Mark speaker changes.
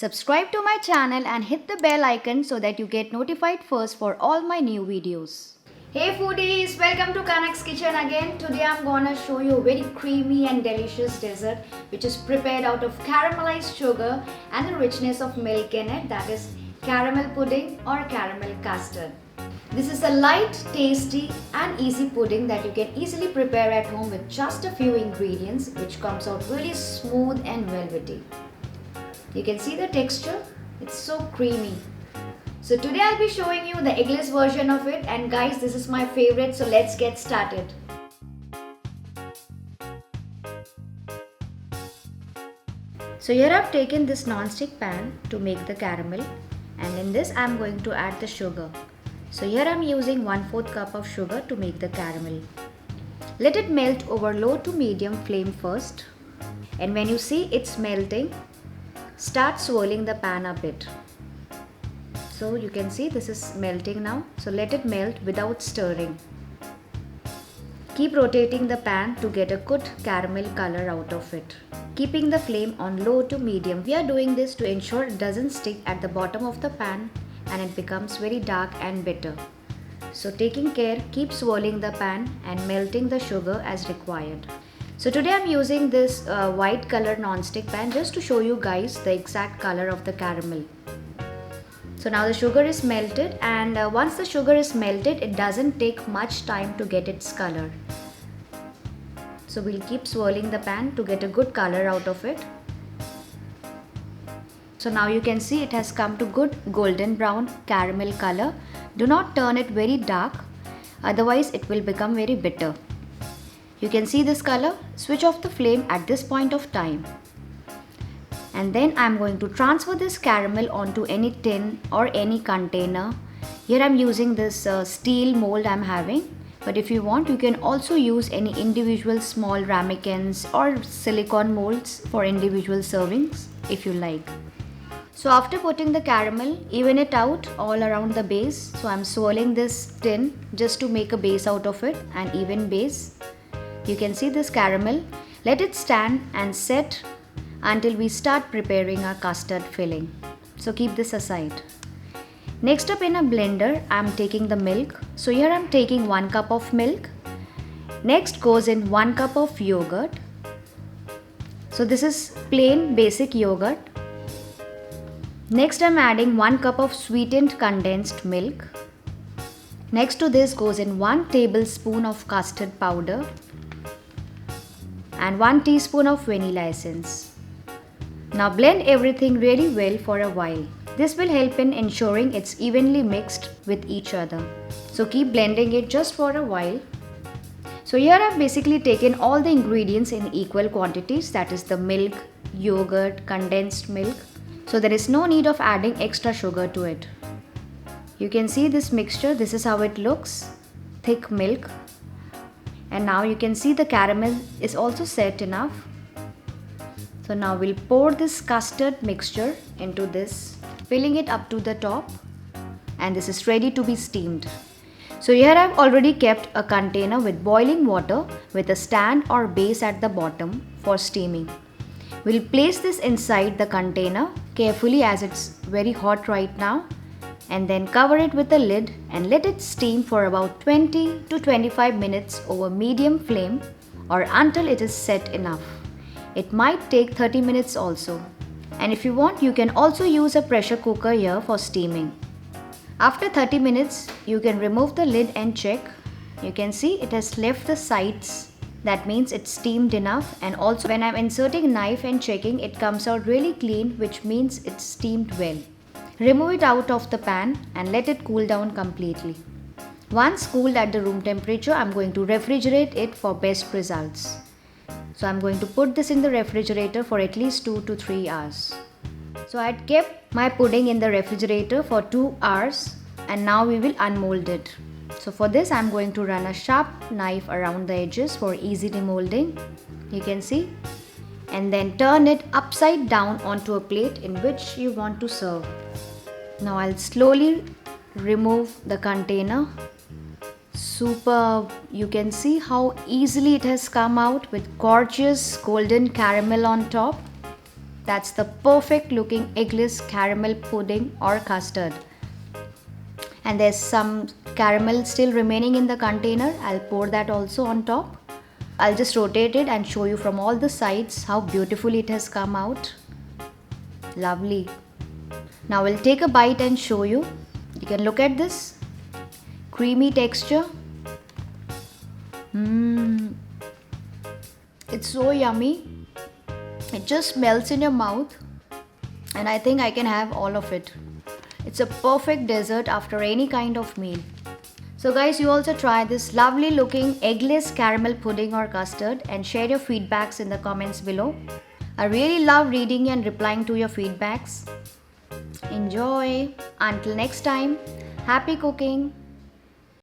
Speaker 1: Subscribe to my channel and hit the bell icon so that you get notified first for all my new videos. Hey foodies, welcome to Kanak's kitchen again. Today I'm gonna show you a very creamy and delicious dessert which is prepared out of caramelized sugar and the richness of milk in it, that is caramel pudding or caramel custard. This is a light, tasty and easy pudding that you can easily prepare at home with just a few ingredients, which comes out really smooth and velvety. You can see the texture, it's so creamy. So today I'll be showing you the eggless version of it, and guys, this is my favorite, so let's get started. So here I've taken this non-stick pan to make the caramel, and in this I'm going to add the sugar. So here I'm using 1/4 cup of sugar to make the caramel. Let it melt over low to medium flame first, and when you see it's melting, start swirling the pan a bit. So you can see this is melting now, so let it melt without stirring. Keep rotating the pan to get a good caramel color out of it. Keeping the flame on low to medium. We are doing this to ensure it doesn't stick at the bottom of the pan and it becomes very dark and bitter. So taking care, keep swirling the pan and melting the sugar as required. So today I'm using this white color non-stick pan just to show you guys the exact color of the caramel. So now the sugar is melted, and once the sugar is melted, it doesn't take much time to get its color. So we'll keep swirling the pan to get a good color out of it. So now you can see it has come to good golden brown caramel color. Do not turn it very dark, otherwise it will become very bitter. You can see this color. Switch off the flame at this point of time. And then I'm going to transfer this caramel onto any tin or any container. Here I'm using this steel mold I'm having, but if you want, you can also use any individual small ramekins or silicone molds for individual servings if you like. So after putting the caramel, even it out all around the base. So I'm swirling this tin just to make a base out of it, an even base. You can see this caramel. Let it stand and set until we start preparing our custard filling. So keep this aside. Next up, in a blender, I'm taking the milk. So here I'm taking 1 cup of milk. Next goes in 1 cup of yogurt. So this is plain basic yogurt. Next I'm adding 1 cup of sweetened condensed milk. Next to this goes in 1 tablespoon of custard powder and 1 teaspoon of vanilla essence. Now blend everything really well for a while. This will help in ensuring it's evenly mixed with each other. So keep blending it just for a while. So here I've basically taken all the ingredients in equal quantities, that is the milk, yogurt, condensed milk. So there is no need of adding extra sugar to it. You can see this mixture, this is how it looks, thick milk. And now you can see the caramel is also set enough. So now we'll pour this custard mixture into this, filling it up to the top, and this is ready to be steamed. So here I've already kept a container with boiling water with a stand or base at the bottom for steaming. We'll place this inside the container carefully as it's very hot right now, and then cover it with a lid and let it steam for about 20 to 25 minutes over medium flame or until it is set enough. It might take 30 minutes also. And if you want, you can also use a pressure cooker here for steaming. After 30 minutes, you can remove the lid and check. You can see it has left the sides. That means it's steamed enough, and also when I'm inserting knife and checking, it comes out really clean, which means it's steamed well. Remove it out of the pan and let it cool down completely. Once cooled at the room temperature, I'm going to refrigerate it for best results. So I'm going to put this in the refrigerator for at least 2 to 3 hours. So I had kept my pudding in the refrigerator for 2 hours, and now we will unmold it. So for this I'm going to run a sharp knife around the edges for easy demolding. You can see. And then turn it upside down onto a plate in which you want to serve. Now I'll slowly remove the container. Superb! You can see how easily it has come out with gorgeous golden caramel on top. That's the perfect looking eggless caramel pudding or custard. And there's some caramel still remaining in the container. I'll pour that also on top. I'll just rotate it and show you from all the sides how beautifully it has come out. Lovely. Now we'll take a bite and show you. You can look at this. Creamy texture. It's so yummy. It just melts in your mouth. And I think I can have all of it. It's a perfect dessert after any kind of meal. So guys, you also try this lovely looking eggless caramel pudding or custard and share your feedbacks in the comments below. I really love reading and replying to your feedbacks. Enjoy! Until next time, happy cooking!